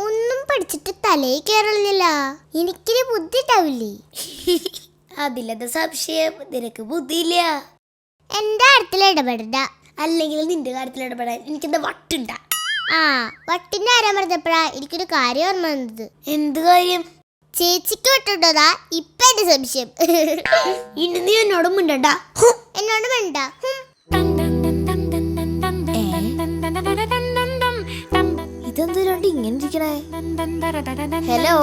ഒന്നും പഠിച്ചിട്ട് തലയിൽ കയറില്ല. എനിക്കിനി ബുദ്ധി ഉണ്ടാവില്ലേ? അതിലെന്താ സംശയം? നിനക്ക് ബുദ്ധിയില്ല. എന്റെ കാര്യത്തിൽ ഇടപെടണ്ട. അല്ലെങ്കിൽ നിന്റെ കാര്യത്തിൽ ഇടപെടാൻ എനിക്കെന്താ വട്ടുണ്ട? വട്ടിന്റെ ആരാ പറഞ്ഞപ്പോഴാ എനിക്കൊരു കാര്യം ഓർമ്മ വന്നത്. എന്ത് കാര്യം? ചേച്ചിക്ക് വട്ടുണ്ടോതാ ഇപ്പൊ എന്റെ സംശയം. ഇനി നീ എന്നോട് മിണ്ടണ്ട. എന്നോട് വേണ്ട. ഇതെന്ത് രണ്ട് ഇങ്ങനെ ഇരിക്കണേ? ഹലോ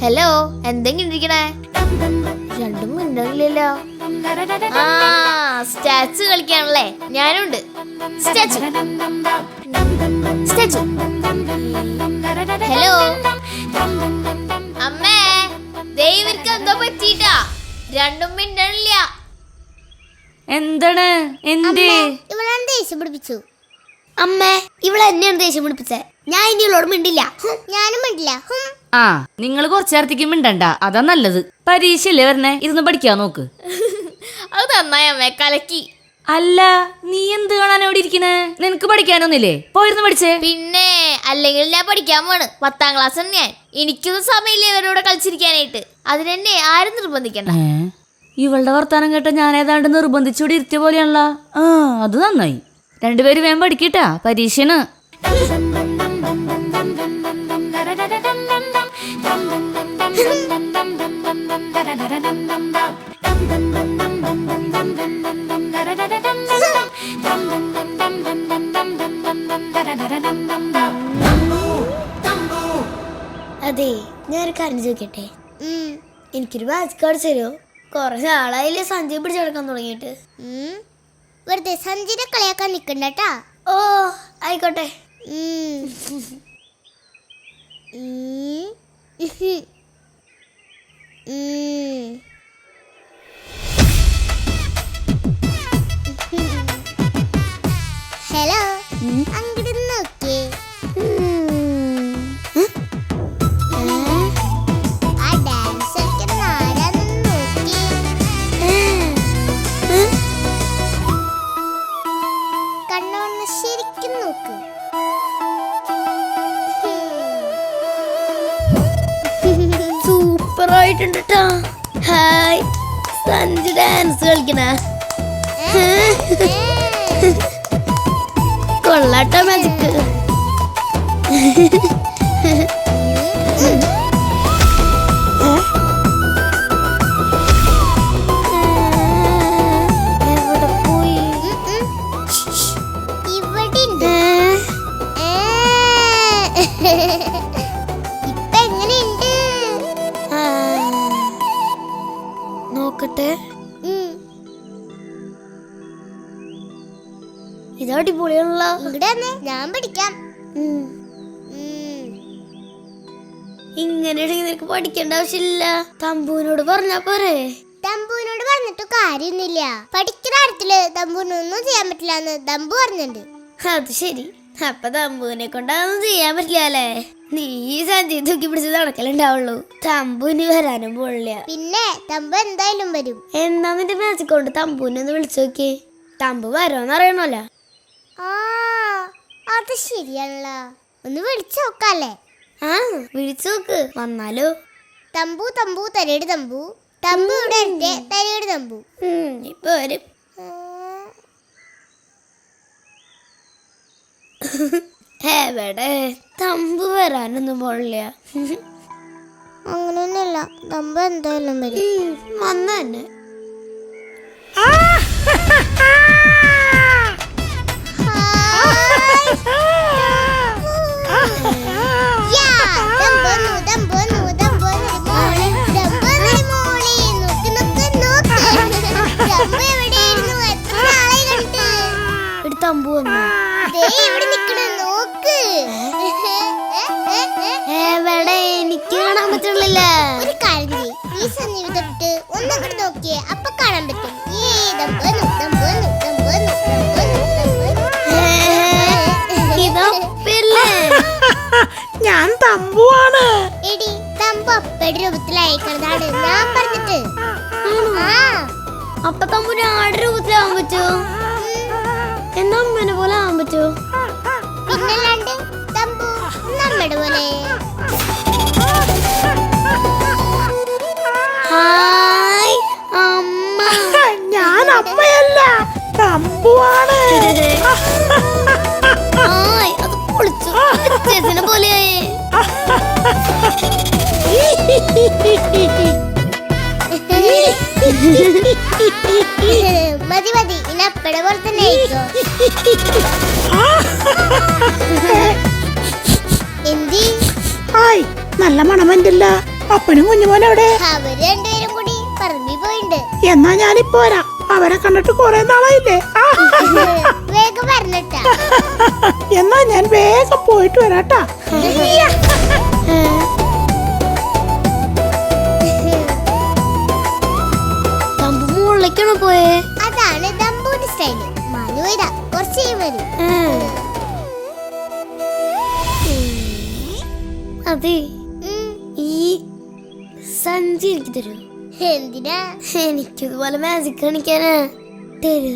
ഹലോ, എന്തെങ്കിലും ഇരിക്കണേ? രണ്ടും മിണ്ടണില്ലല്ലോ. സ്റ്റാച്ചു കളിക്കാണല്ലേ? ഞാനുണ്ട്. Statue statue. ഹലോ അമ്മേ, ദൈവർക്ക് എന്തോ പറ്റിട്ടാ? രണ്ടും മിണ്ടണില്ല. എന്താണ്? എന്ത്? ഇവളാണ് ദേഷ്യം പിടിപ്പിച്ചു. അമ്മേ, ഇവളെ എന്നെയാണ് ദേഷ്യം പിടിപ്പിച്ചേ. ഞാൻ ഇനി ഇവളോട് മിണ്ടില്ല. ഞാനും മിണ്ടില്ല. നിങ്ങൾ കുറച്ചു നേരത്തേക്ക് മിണ്ടണ്ട, അതാ നല്ലത്. പരീക്ഷയല്ലേ വരണേ, ഇരുന്ന് പഠിക്കാൻ നോക്ക്. അത് നന്നായി അമ്മേ, കലക്കി. അല്ല, നീ എന്ത് കാണാൻ അവിടെ ഇരിക്കണേ? നിനക്ക് പഠിക്കാനൊന്നില്ലേ? പോയിരുന്ന് പഠിച്ചേ. പിന്നെ അല്ലെങ്കിൽ ഞാൻ പഠിക്കാൻ പോണ്. 10ാം ക്ലാസ് ആണ് ഞാൻ. എനിക്കൊന്നും സമയമില്ല ഇവരോട് കളിച്ചിരിക്കാനായിട്ട്. അതിനെന്നെ ആരും നിർബന്ധിക്കണ്ട. ഇവളുടെ വർത്താനം കേട്ട ഞാൻ ഏതാണ്ട് നിർബന്ധിച്ചോടെ ഇരുത്തിയ പോലെയാണല്ലോ. അത് നന്നായി. രണ്ടുപേര് വേഗം പഠിക്കട്ടാ, പരീക്ഷന്. അതെ, ഞാനൊരു കാര്യം ചോദിക്കട്ടെ? എനിക്കൊരു ബാച്ച് കാർഡ് തരുമോ? കുറെ നാളായില്ലേ സഞ്ജയ് പിടിച്ചെടുക്കാൻ തുടങ്ങിയിട്ട്. വെറുതെ സഞ്ജയുടെ കളിയാക്കാൻ നിക്കണ്ടട്ടാ. ഓ ആയിക്കോട്ടെ. ഹലോ, അങ്ങോട്ട് നോക്കേ. ആ ഡാൻസ് കളിക്കുന്ന ആരാന്ന് നോക്കി. കണ്ണോന്ന് ശരിക്കും നോക്ക്. സൂപ്പർ ആയിട്ടുണ്ട് ട്ടാ. ഹായ്, സഞ്ജു ഡാൻസ് കളിക്കണ കൊള്ളാട്ട മാജിക്ക്. എവിടെ പോയി? ഇവിടെ ഇപ്പൊ എങ്ങനെയുണ്ട്? നോക്കട്ടെ. ഇതടിപൊളിയുള്ള. ഇവിടെ ഞാൻ പഠിക്കാം. ഇങ്ങനെയാണെങ്കിൽ നിനക്ക് പഠിക്കേണ്ട ആവശ്യമില്ല. തമ്പുവിനോട് പറഞ്ഞാ പോരെ? തമ്പുവിനോട് പറഞ്ഞിട്ട് കാര്യമൊന്നുമില്ല. പഠിക്കുന്ന കാര്യത്തില് തമ്പുവിനൊന്നും ചെയ്യാൻ പറ്റില്ല എന്ന് തമ്പു പറഞ്ഞിട്ടുണ്ട്. അത് ശരി. അപ്പൊ തമ്പുവിനെ കൊണ്ടൊന്നും ചെയ്യാൻ പറ്റില്ല അല്ലേ? നീ സഞ്ജയ് തൂക്കി പിടിച്ച് നടക്കലുണ്ടാവുള്ളൂ. തമ്പുവിന് വരാനും പോളില്ല. പിന്നെ തമ്പു എന്തായാലും വരും. എന്നാ നിന്റെ മാജിക് കൊണ്ട് തമ്പുവിനെ ഒന്ന് വിളിച്ചു നോക്കി. തമ്പു വരോന്ന് അറിയണല്ലോ. അത് ശരിയാണല്ലോ. ഒന്ന് വിളിച്ചു നോക്കാല്ലേ? വിളിച്ചു നോക്ക്, വന്നാലോ? തമ്പു തമ്പു തരേട് തമ്പു, തമ്പു ഇവിടെ എന്റെ തരേട് തമ്പു. ഇപ്പൊ വരും. എവിടെ? തമ്പു വരാനൊന്നും പോളില്ല. അങ്ങനെയൊന്നുമില്ല, തമ്പു എന്തായാലും വരും. വന്ന തന്നെ. തമ്പു വന്നു. എവിടെ? എനിക്ക് കാണാൻ പറ്റുന്നില്ല. ഒരു കാര്യം, ഈ സന്നിധി ഒന്നങ്ങോട്ട് നോക്കിയേ, അപ്പൊ കാണാൻ പറ്റും. ഞാൻ തമ്പുവാണ്. എടി, തമ്പു അപ്പയുടെ രൂപത്തിലായിക്കണതാണ് ഞാൻ പറഞ്ഞിട്ട്. അപ്പൊ തമ്പുന് ആടെ രൂപത്തിലാവാൻ പറ്റുമോ? എന്നാ അമ്മേനെ പോലെ ആവാൻ പറ്റുമോ? അമ്മയുടെ പോലെ. ഹായ് അമ്മ. ഞാൻ അമ്മയല്ല, തമ്പുവാണ്. ഹായ്, അത് പൊളിച്ചു. ചേച്ചിനെ പോലെയായേ. മതി മതി, ഇനി അപ്പടെ പോലെ തന്നെ ആയിക്കോ. എന്തി ഹായ്, നല്ല മണമെന്റില്ല. അപ്പനും കുഞ്ഞുമോനെ എവിടെ? അവര് രണ്ടുപേരും കൂടി പറമ്പി പോയിണ്ട്. എന്നാ ഞാനിപ്പോ വരാം. അവരെ കണ്ടിട്ട് കുറെ നാളായില്ലേ. വേഗം പറഞ്ഞിട്ടാ. എന്നാ ഞാൻ വേഗം പോയിട്ട് വരാട്ടാ. തമ്പു മുകളിലേക്കാണോ പോയേ? അതാണ് ദമ്പൂന്റെ സ്റ്റൈല്. മനു ഇതാ കുറച്ച് വരും. അതെ, ഈ സഞ്ചി എനിക്ക് തരൂ. എന്തിനാ? എനിക്കിതുപോലെ മാജിക് കാണിക്കാനാ. തരൂ.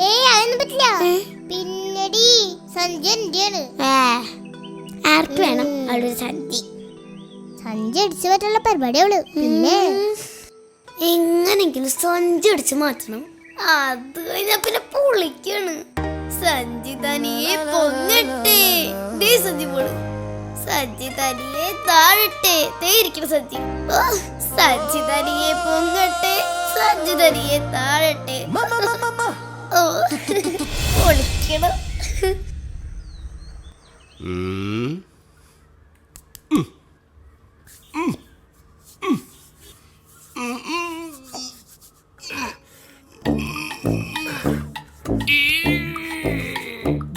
ഏയ് അതൊന്നും പറ്റില്ല. പിന്നടി സഞ്ജയ് എന്റെയാണ്. ആർക്ക് വേണം അവളൊരു സഞ്ചി? സഞ്ജയ് അടിച്ചു പറ്റുള്ള പരിപാടി അവള്. പിന്നെ എങ്ങനെങ്കിലും സഞ്ചി അടിച്ചു മാറ്റണം. അത് കഴിഞ്ഞാ പിന്നെ പൊളിക്കാണ്. സഞ്ചി തനിയെ പൊങ്ങട്ടെ. ദേ സഞ്ചി പോള്. സഞ്ചി തനിയെ താഴട്ടെ. ദേ ഇരിക്കണം സഞ്ചി. സഞ്ചി തനിയെ പൊങ്ങട്ടെ. സഞ്ചി തനിയെ താഴട്ടെ. ഓ, പൊളിക്കണം.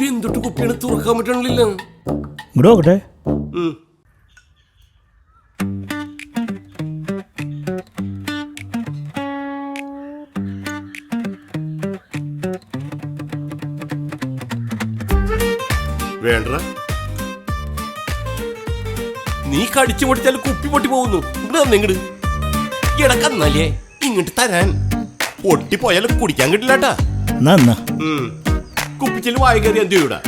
എന്തൊട്ട് കുപ്പിയാണ് തുറക്കാൻ പറ്റണില്ല. ഇങ്ങോട്ട് നോക്കട്ടെ. വേണ്ട, നീ കടിച്ചു പൊട്ടിച്ചാൽ കുപ്പി പൊട്ടി പോകുന്നു. ഇങ്ങോട്ട് ഇടക്കന്നല്ലേ ഇങ്ങോട്ട് തരാൻ. പൊട്ടിപ്പോയാൽ കുടിക്കാൻ കിട്ടില്ലാട്ടാ. എന്നാ കുപ്പിച്ചല് വായ കയറി എന്ത് ചെയ്യൂടാ.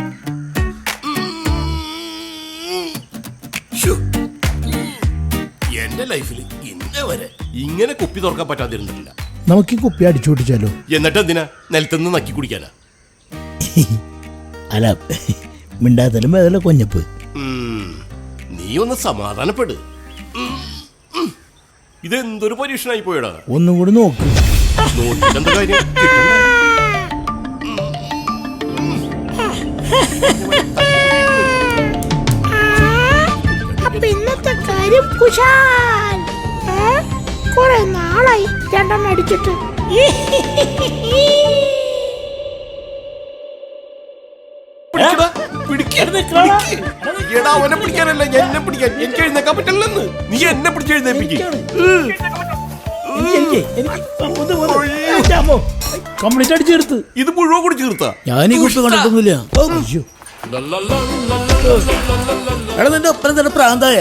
എന്റെ ലൈഫിൽ ഇന്നേ വരെ ഇങ്ങനെ കുപ്പി തുറക്കാൻ പറ്റാതിരുന്നിട്ടില്ല. നമുക്ക് ഈ കുപ്പി അടിച്ചു പൊട്ടിച്ചാലോ? എന്നിട്ട് എന്തിനാ നിലത്തുനിന്ന് നക്കി കുടിക്കാനാ? അല്ല, മിണ്ടാത്തലും വേദല കൊഞ്ഞപ്പ്. നീ ഒന്ന് സമാധാനപ്പെട്. ഇതെന്തൊരു പരീക്ഷണായി പോയടാ. ഒന്നും കൂടി നോക്ക്. നോക്കിട്ടെന്താ കാര്യം? കിട്ടണ്ടേ? അപ്പൊ ഇന്നത്തെ കാര്യം കുശാൽ. കുറെ നാളായി രണ്ടെണ്ണം അടിച്ചിട്ട്. പിടിക്കടാ, എടാ അവനെ പിടിക്കാനല്ല, എന്നെ പിടിക്കാൻ. എനിക്ക് എഴുന്നേക്കാൻ പറ്റില്ലെന്ന്. നീ എന്നെ പിടിച്ച് എഴുന്നേപ്പിക്കും. കംപ്ലീറ്റ് അടിച്ചെടുത്ത് ഇത് മുഴുവൻ കൂടി ചേർത്താ. ഞാൻ ഈ കുപ്പി കണ്ടിട്ടൊന്നുമില്ല. എടാ, നിന്റെ ഒപ്പനം തന്നെ പ്രാന്തായ.